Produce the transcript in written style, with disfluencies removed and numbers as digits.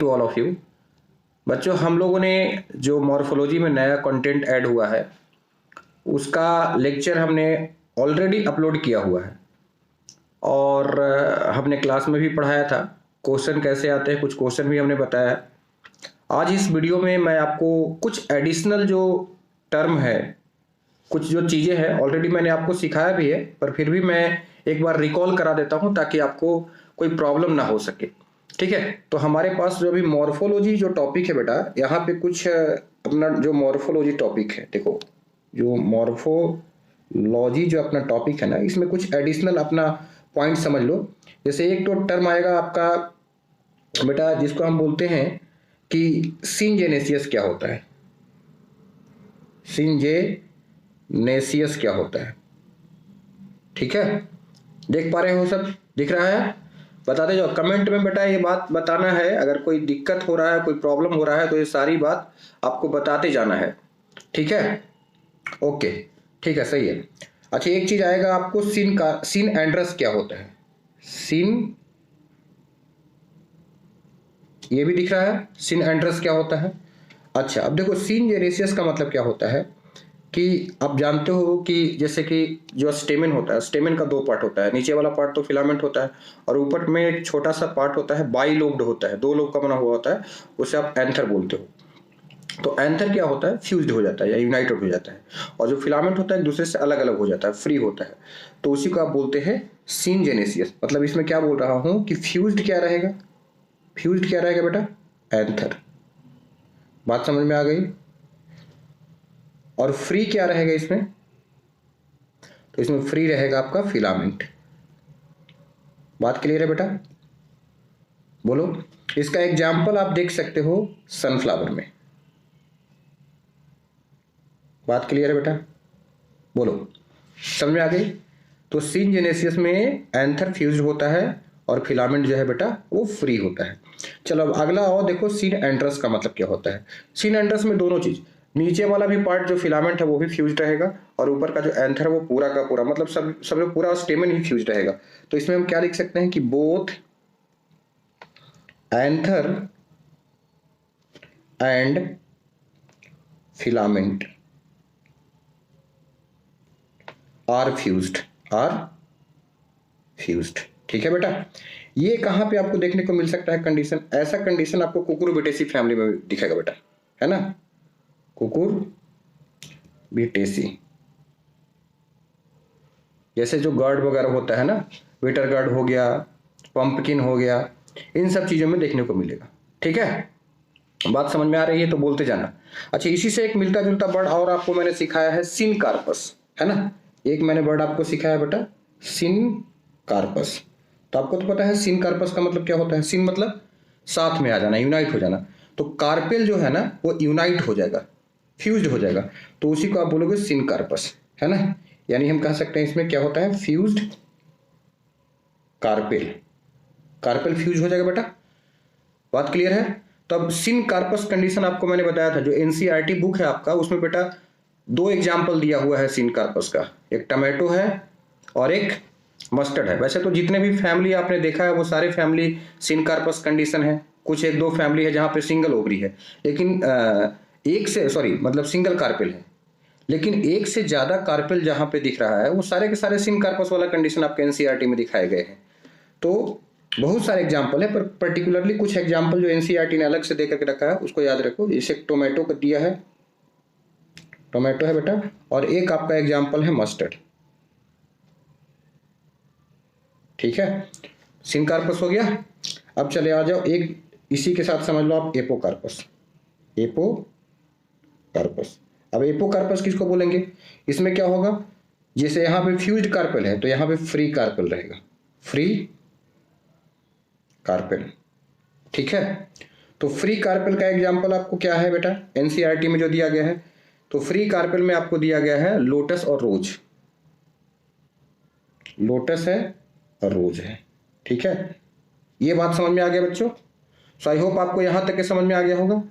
To all of you बच्चों, हम लोगों ने जो मॉर्फोलॉजी में नया कंटेंट ऐड हुआ है उसका लेक्चर हमने ऑलरेडी अपलोड किया हुआ है और हमने क्लास में भी पढ़ाया था। क्वेश्चन कैसे आते हैं कुछ क्वेश्चन भी हमने बताया। आज इस वीडियो में मैं आपको कुछ एडिशनल जो टर्म है, कुछ जो चीज़ें हैं ऑलरेडी मैंने आपको सिखाया भी है, पर फिर भी मैं एक बार रिकॉल करा देता हूं ताकि आपको कोई प्रॉब्लम ना हो सके। ठीक है, तो हमारे पास जो अभी मॉर्फोलॉजी जो टॉपिक है बेटा, यहाँ पे कुछ अपना जो मॉर्फोलॉजी टॉपिक है, देखो जो मॉर्फोलॉजी जो अपना टॉपिक है ना, इसमें कुछ एडिशनल अपना पॉइंट समझ लो। जैसे एक तो टर्म आएगा आपका बेटा जिसको हम बोलते हैं कि सिनजेनेसियस क्या होता है। सिनजेनेसियस क्या होता है, ठीक है, देख पा रहे हो, सब दिख रहा है? बताते जाओ कमेंट में बेटा, ये बात बताना है। अगर कोई दिक्कत हो रहा है, कोई प्रॉब्लम हो रहा है तो ये सारी बात आपको बताते जाना है। ठीक है, ओके, ठीक है, सही है। अच्छा, एक चीज आएगा आपको, सिन एंड्रस क्या होता है। सिन, ये भी दिख रहा है, सिन एंड्रस क्या होता है। अच्छा, अब देखो सिनजेनेसियस का मतलब क्या होता है कि आप जानते हो कि जैसे कि जो स्टेमेन होता है, स्टेमेन का दो पार्ट होता है, नीचे वाला पार्ट तो फिलामेंट होता है और ऊपर में एक छोटा सा पार्ट होता है, बाइलोब्ड होता है, दो लोब का बना हुआ होता है, उसे आप एंथर बोलते हो। तो एंथर क्या होता है, फ्यूज्ड हो जाता है या यूनाइटेड हो जाता है, और जो फिलामेंट होता है एक दूसरे से अलग अलग हो जाता है, फ्री होता है, तो उसी को आप बोलते हैं सिनजेनेसियस। मतलब इसमें क्या बोल रहा हूं कि फ्यूज्ड क्या रहेगा, फ्यूज्ड क्या रहेगा बेटा, एंथर। बात समझ में आ गई? और फ्री क्या रहेगा इसमें, तो इसमें फ्री रहेगा आपका फिलामेंट। बात क्लियर है बेटा? बोलो, इसका एग्जाम्पल आप देख सकते हो सनफ्लावर में। बात क्लियर है बेटा? बोलो, समझ में आ गई? तो सिनजेनेसियस में एंथर फ्यूज्ड होता है और फिलामेंट जो है बेटा वो फ्री होता है। चलो अब अगला और देखो, सिन एंड्रस का मतलब क्या होता है। सिन एंड्रस में दोनों चीज, नीचे वाला भी पार्ट जो फिलामेंट है वो भी फ्यूज्ड रहेगा और ऊपर का जो एंथर है वो पूरा का पूरा, मतलब सब में पूरा स्टेमन ही फ्यूज्ड रहेगा। तो इसमें हम क्या लिख सकते हैं कि both anther and filament are fused, are fused. ठीक है बेटा, ये कहां पे आपको देखने को मिल सकता है कंडीशन? ऐसा कंडीशन आपको कुकुरबिटेसी फैमिली में दिखेगा बेटा, है ना, कुकुरबिटेसी। जैसे जो गार्ड वगैरह होता है ना, वेटर गार्ड हो गया, पंपकिन हो गया, इन सब चीजों में देखने को मिलेगा। ठीक है, बात समझ में आ रही है तो बोलते जाना। अच्छा, इसी से एक मिलता जुलता वर्ड और आपको मैंने सिखाया है, सिनकार्पस, है ना। एक मैंने वर्ड आपको सिखाया बेटा, सिनकार्पस। तो आपको तो पता है सिनकार्पस का मतलब क्या होता है। सिन मतलब साथ में आ जाना, यूनाइट हो जाना। तो कार्पेल जो है ना वो यूनाइट हो जाएगा, फ्यूज्ड हो जाएगा, तो उसी को आप बोलोगे सिनकार्पस, है ना। यानी हम कह सकते हैं इसमें क्या होता है, फ्यूज्ड कार्पेल, कार्पेल फ्यूज हो जाएगा बेटा। बात क्लियर है? तो अब सिनकार्पस कंडीशन आपको मैंने बताया था, जो एनसीईआरटी बुक है आपका उसमें बेटा दो एग्जाम्पल दिया हुआ है सिनकार्पस का, एक टमाटो है और एक मस्टर्ड है। वैसे तो जितने भी फैमिली आपने देखा है वो सारे फैमिली सिनकार्पस कंडीशन है, कुछ एक दो फैमिली है जहां पे सिंगल ओवरी है, लेकिन एक से सॉरी मतलब सिंगल कार्पेल है, लेकिन एक से ज्यादा कार्पेल जहां पे दिख रहा है वो सारे के सारे सिनकार्पस वाला कंडीशन आपके एनसीईआरटी में दिखाए गए हैं। तो बहुत सारे एग्जाम्पल है, पर पर्टिकुलरली कुछ एग्जाम्पल जो एनसीईआरटी ने अलग से देकर के रखा है उसको याद रखो। जैसे टोमेटो को दिया है, टोमेटो है बेटा, और एक आपका एग्जाम्पल है मस्टर्ड। ठीक है, सिनकार्पस हो गया। अब चले आ जाओ, एक इसी के साथ समझ लो आप एपोकार्पस, एपोकार्पस। अब एपोकार्पस किसको बोलेंगे, इसमें क्या होगा, जैसे यहां पे फ्यूज्ड कार्पेल है तो यहां पे फ्री कार्पेल रहेगा, फ्री कार्पेल। ठीक है, तो फ्री कार्पेल का एग्जांपल आपको क्या है बेटा, एनसीईआरटी में जो दिया गया है, तो फ्री कार्पेल में आपको दिया गया है लोटस और रोज, लोटस है और रोज है। ठीक है, ये बात समझ में आ गया बच्चों? सो आई होप आपको यहां तक के समझ में आ गया होगा।